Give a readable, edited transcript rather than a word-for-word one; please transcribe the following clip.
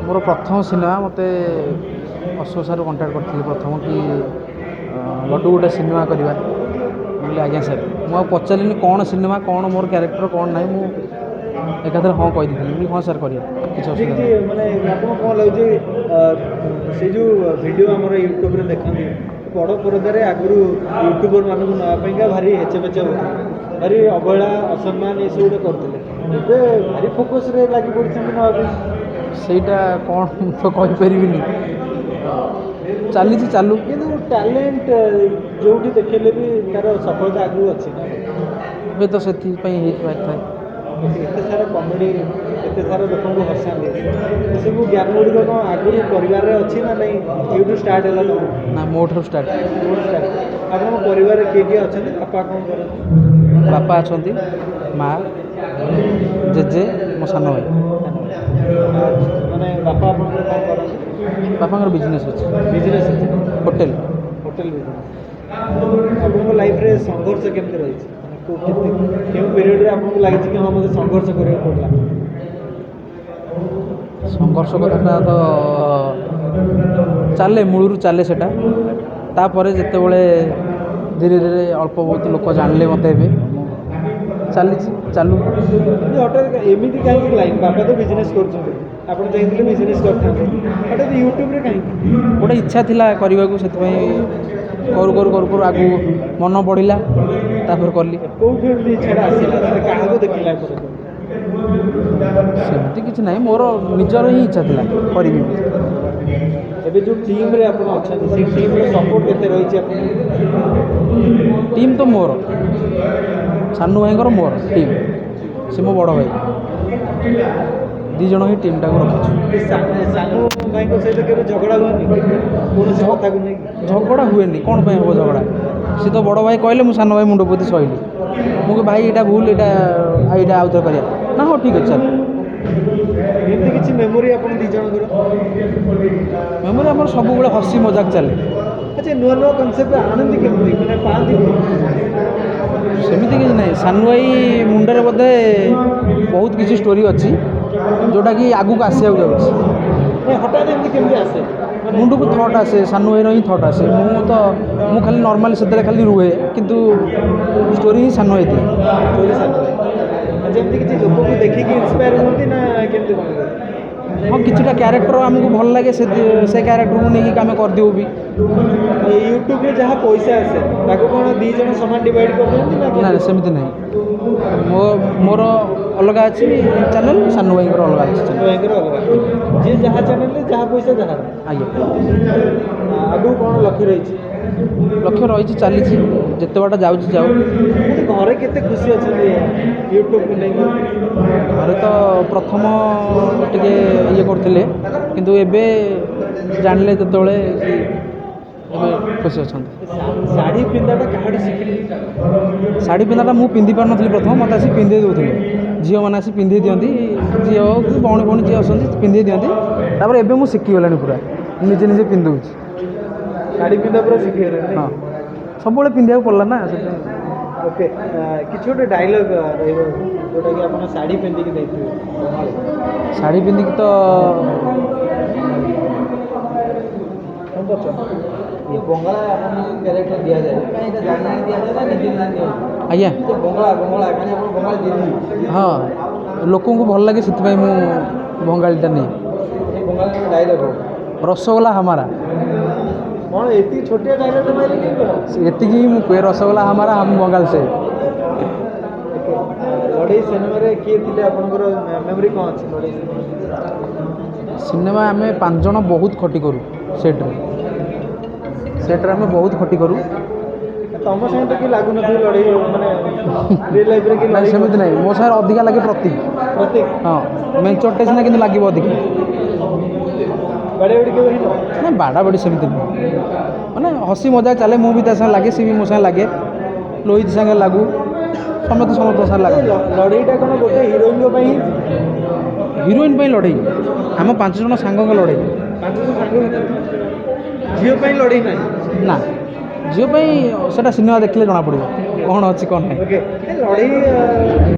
मोर प्रथम सिनेमा मत अशोक सार कंटाक्ट करते प्रथम कि लड्डू गोटे सिनेमा करवा बोले आज्ञा सर मुझे पचारे कौन सिनेमा कौन मोर क्यारेक्टर कौन ना मुझे एकाथर हाँ कहीदी हाँ सर करिए किसी असुविधा नहीं। माने आपको कौन लगे से जो वीडियो आम यूट्यूब देखते बड़ परदार आगु यूट्यूबर मानक नापा भारी हेचे पेचे होता भारी अवहेला असम्मान ये सब गोटे करते भारी फोकस लगी पड़ते नापी ସେଇଟା କ'ଣ ତ କହିପାରିବିନି ଚାଲିଛି ଚାଲୁ କିନ୍ତୁ ଟ୍ୟାଲେଣ୍ଟ ଯେଉଁଠି ଦେଖେଇଲେ ବି ତାର ସଫଳତା ଆଗକୁ ଅଛି ନା ଏବେ ତ ସେଥିପାଇଁ ହେଇପାରିଥାଏ। ଏତେ ସାରା କମେଡ଼ି ଏତେ ସାରା ଲୋକଙ୍କୁ ହସାନ୍ତି ଏସବୁ ଜ୍ଞାନ ଗୁଡ଼ିକ କ'ଣ ଆଗରୁ ପରିବାରରେ ଅଛି ନା ନାହିଁ ଏଇଠୁ ଷ୍ଟାର୍ଟ ହେଲା ନା ନା ମୋଠାରୁ ଷ୍ଟାର୍ଟ। ଆପଣଙ୍କ ପରିବାରରେ କିଏ କିଏ ଅଛନ୍ତି ବାପା କ'ଣ କରନ୍ତି? ବାପା ଅଛନ୍ତି ମା ଜେଜେ ମୋ ସାନ ଭାଇ। ମାନେ ବାପା ଆପଣଙ୍କର କ'ଣ କରନ୍ତି? ବାପାଙ୍କର ବିଜନେସ୍ ଅଛି ହୋଟେଲ ହୋଟେଲ ବିଜନେସ୍। ଆପଣଙ୍କ ଲାଇଫରେ ସଂଘର୍ଷ କେମିତି ରହିଛି କେଉଁ ପିରିୟଡ଼ରେ ଆପଣଙ୍କୁ ଲାଗିଛି କି ହଁ ମୋତେ ସଂଘର୍ଷ କରିବାକୁ ପଡ଼ିଲା? ସଂଘର୍ଷ କଥାଟା ତ ଚାଲେ ମୂଳରୁ ଚାଲେ ସେଟା ତାପରେ ଯେତେବେଳେ ଧୀରେ ଧୀରେ ଅଳ୍ପ ବହୁତ ଲୋକ ଜାଣିଲେ ମୋତେ ଏବେ ଚାଲିଛି ଚାଲୁ। ହଠାତ୍ ଏମିତି କାହିଁକି ଲାଇନ୍ ବାପା ତ ବିଜନେସ୍ କରୁଛନ୍ତି ଆପଣ ଚାହିଁଥିଲେ ବିଜନେସ୍ କରିଥାନ୍ତେ ହଠାତ୍ ୟୁଟ୍ୟୁବରେ କାହିଁକି? ଗୋଟେ ଇଚ୍ଛା ଥିଲା କରିବାକୁ ସେଥିପାଇଁ କରୁ କରୁ କରୁ କରୁ ଆଗକୁ ମନ ବଢ଼ିଲା ତାପରେ କଲି। କେଉଁଠୁ ଏମିତି ଇଚ୍ଛାଟା ଆସିଲା କାହାକୁ ଦେଖିଲା ପରେ? ସେମିତି କିଛି ନାହିଁ ମୋର ନିଜର ହିଁ ଇଚ୍ଛା ଥିଲା କରିବି। ଏବେ ଯେଉଁ ଟିମ୍ରେ ଆପଣ ଅଛନ୍ତି ସେଇ ଟିମ୍ର ସପୋର୍ଟ କେତେ ରହିଛି ଆପଣଙ୍କୁ? ଟିମ୍ ତ ମୋର ସାନୁ ଭାଇଙ୍କର ମୋର ଟିମ୍ ସେ ମୋ ବଡ଼ ଭାଇ ଦୁଇ ଜଣ ହିଁ ଟିମ୍ଟାକୁ ରଖିଛୁ। ସାନୁ ଭାଇଙ୍କ ସହିତ କେବେ ଝଗଡ଼ା ହୁଏନି କୌଣସି କଥାକୁ ନେଇକି? ଝଗଡ଼ା ହୁଏନି କ'ଣ ପାଇଁ ହେବ ଝଗଡ଼ା? ସେ ତ ବଡ଼ ଭାଇ କହିଲେ ମୁଁ ସାନ ଭାଇ ମୁଣ୍ଡ ପୋତି ସହିଲି ମୁଁ କି ଭାଇ ଏଇଟା ଭୁଲ ଏଇଟା ଆଉଥରେ କରିବା ନା ହଉ ଠିକ୍ ଅଛି ଚାଲ। ଏମିତି କିଛି ମେମୋରି ଆପଣ ଦୁଇ ଜଣଙ୍କର? ମେମୋରି ଆମର ସବୁବେଳେ ହସି ମଜାକ ଚାଲେ। ଆଚ୍ଛା ନୂଆ ନୂଆ କନସେପ୍ଟ ଆଣନ୍ତି କେମିତି ମାନେ ପାଆନ୍ତି? ସେମିତି କିଛି ନାହିଁ ସାନୁ ଭାଇ ମୁଣ୍ଡରେ ବୋଧେ ବହୁତ କିଛି ଷ୍ଟୋରି ଅଛି ଯେଉଁଟାକି ଆଗକୁ ଆସିବାକୁ ଯାଉଛି। ହଠାତ୍ ଏମିତି କେମିତି ଆସେ? ମୁଣ୍ଡକୁ ଥଟ୍ ଆସେ ସାନୁ ଭାଇର ହିଁ ଥଟ୍ ଆସେ ମୁଁ ଖାଲି ନର୍ମାଲି ସେଥିରେ ଖାଲି ରୁହେ କିନ୍ତୁ ଷ୍ଟୋରି ହିଁ ସାନୁ ଭାଇ ଦିଏ। ଯେମିତି କିଛି ଲୋକଙ୍କୁ ଦେଖିକି ଇନ୍ସପାୟାର ହୁଅନ୍ତି ନା କେମିତି କ'ଣ? ହଁ କିଛିଟା କ୍ୟାରେକ୍ଟର ଆମକୁ ଭଲ ଲାଗେ ସେ କ୍ୟାରେକ୍ଟରକୁ ନେଇକି ଆମେ କରିଦେଉ ବି। ୟୁଟ୍ୟୁବରେ ଯାହା ପଇସା ଆସେ ତାକୁ କ'ଣ ଦୁଇ ଜଣ ସମାନ ଡିଭାଇଡ଼ କରିଦିଅନ୍ତି ନା? ନା ସେମିତି ନାହିଁ ମୋର ଅଲଗା ଅଛି ଚ୍ୟାନେଲ୍ ସାନୁ ଭାଇଙ୍କର ଅଲଗା ଅଛି। ସାନୁ ଭାଇଙ୍କର ଅଲଗା ଯିଏ ଯାହା ଚ୍ୟାନେଲରେ ଯାହା ପଇସା ଯାହା। ଆଜ୍ଞା ଆଗକୁ କ'ଣ ଲକ୍ଷ୍ୟ ରହିଛି? ଲକ୍ଷ୍ୟ ରହିଛି ଚାଲିଛି ଯେତେ ବାଟ ଯାଉଛି ଯାଉ। ଘରେ କେତେ ଖୁସି ଅଛନ୍ତି ୟୁଟ୍ୟୁବକୁ ନେଇକି? ଘରେ ତ ପ୍ରଥମ ଟିକେ ଇଏ କରୁଥିଲେ କିନ୍ତୁ ଏବେ ଜାଣିଲେ ଯେତେବେଳେ ଏବେ ଖୁସି ଅଛନ୍ତି। ଶାଢ଼ୀ ପିନ୍ଧାଟା କାହାଠୁ ଶିଖିଲି? ଶାଢ଼ୀ ପିନ୍ଧାଟା ମୁଁ ପିନ୍ଧି ପାରୁନଥିଲି ପ୍ରଥମ ମୋତେ ଆସି ପିନ୍ଧେଇ ଦେଉଥିଲେ ଝିଅମାନେ ଆସି ପିନ୍ଧେଇ ଦିଅନ୍ତି ଝିଅ ହଉ କି ଭଉଣୀ ଯିଏ ଅଛନ୍ତି ପିନ୍ଧେଇ ଦିଅନ୍ତି ତାପରେ ଏବେ ମୁଁ ଶିଖିଗଲାଣି ପୁରା ନିଜେ ନିଜେ ପିନ୍ଧଉଛି। ଶାଢ଼ୀ ପିନ୍ଧା ପୁରା ଶିଖିଗଲେଣି? ହଁ ସବୁବେଳେ ପିନ୍ଧିବାକୁ ପଡ଼ିଲା ନା ସେଥିପାଇଁ। ଓକେ କିଛି ଗୋଟେ ଡାଇଲଗ୍ ରହିବ ଯେଉଁଟାକି ଆପଣ ଶାଢ଼ୀ ପିନ୍ଧିକି ଦେଇଥିବେ? ଶାଢ଼ୀ ପିନ୍ଧିକି ତ କ'ଣ କରୁଛନ୍ତି? ବଙ୍ଗଳା ଆପଣଙ୍କୁ କ୍ୟାରେକ୍ଟର ଦିଆଯାଏ କାହିଁ ଏଇଟା ଜାଣିନାହିଁ ଦିଆଯାଏ ନା ନିଜେ ନିଜେ ଦିଆଯାଏ? ଆଜ୍ଞା ବଙ୍ଗଳା କାହିଁ ଆପଣ ବଙ୍ଗଳା ଦିଅନ୍ତି? ହଁ ଲୋକଙ୍କୁ ଭଲ ଲାଗେ ସେଥିପାଇଁ ମୁଁ ବଙ୍ଗାଳୀଟା ନିଏ। ବଙ୍ଗଳା ଡାଇଲଗ୍ ରସଗୋଲା ହମାରା କ'ଣ ଏତିକି ଛୋଟିଆ ଡାଇଲଗ୍ଟା ମାରିଲେ କେମିତି କ'ଣ? ଏତିକି ହିଁ ମୁଁ କୁହେ ରସଗୋଲା ହମାରା हम ବଙ୍ଗାଲ ସେ। ଲଢ଼େଇ ସିନେମାରେ କିଏ ଥିଲେ ଆପଣଙ୍କର ମେମୋରି କ'ଣ ଅଛି ଲଢ଼େଇ ସିନେମା ଆମେ 5 ଜଣ ବହୁତ ଖଟି କରୁ ସେଟ୍ରେ ଆମେ ବହୁତ ଖଟି କରୁ। ତମ ସାଙ୍ଗେ ତ କିଏ ଲାଗୁନଥିବ ଲଢ଼େଇ ମାନେ ରିଅଲ୍ ଲାଇଫ୍ରେ କି? ନାଇଁ ସେମିତି ନାହିଁ ମୋ ସାଙ୍ଗରେ ଅଧିକା ଲାଗେ ପ୍ରତୀକ। ହଁ ମେଞ୍ଚରଟେ ସିନା କିନ୍ତୁ ଲାଗିବ ଅଧିକା। ବାଡ଼େବାଡ଼ି କେବେ ହେଇନ? ନା ବାଡ଼ାବାଡ଼ି ସେମିତି ନୁହେଁ ମାନେ ହସି ମଜା ଚାଲେ ମୁଁ ବି ତା ସାଙ୍ଗେ ଲାଗେ ସିଏ ବି ମୋ ସାଙ୍ଗେ ଲାଗେ ଲୋହିତ ସାଙ୍ଗେ ଲାଗୁ ସମସ୍ତଙ୍କ ସାଙ୍ଗେ ଲାଗନ୍ତି। ଲଢ଼େଇଟା କ'ଣ ଗୋଟେ ହିରୋଇନ୍ଙ୍କ ପାଇଁ? ହିରୋଇନ୍ ପାଇଁ ଲଢ଼େଇ ଆମ 5 ଜଣ ସାଙ୍ଗଙ୍କ ଲଢ଼େଇ। 5 ଜଣ ସାଙ୍ଗ ଭିତରେ ଝିଅ ପାଇଁ ଲଢ଼େଇ ନାହିଁ? ନା ଝିଅ ପାଇଁ ସେଇଟା ସିନେମା ଦେଖିଲେ ଜଣାପଡ଼ିବ କ'ଣ ଅଛି କ'ଣ ନାହିଁ। ଓକେ ଲଢ଼େଇ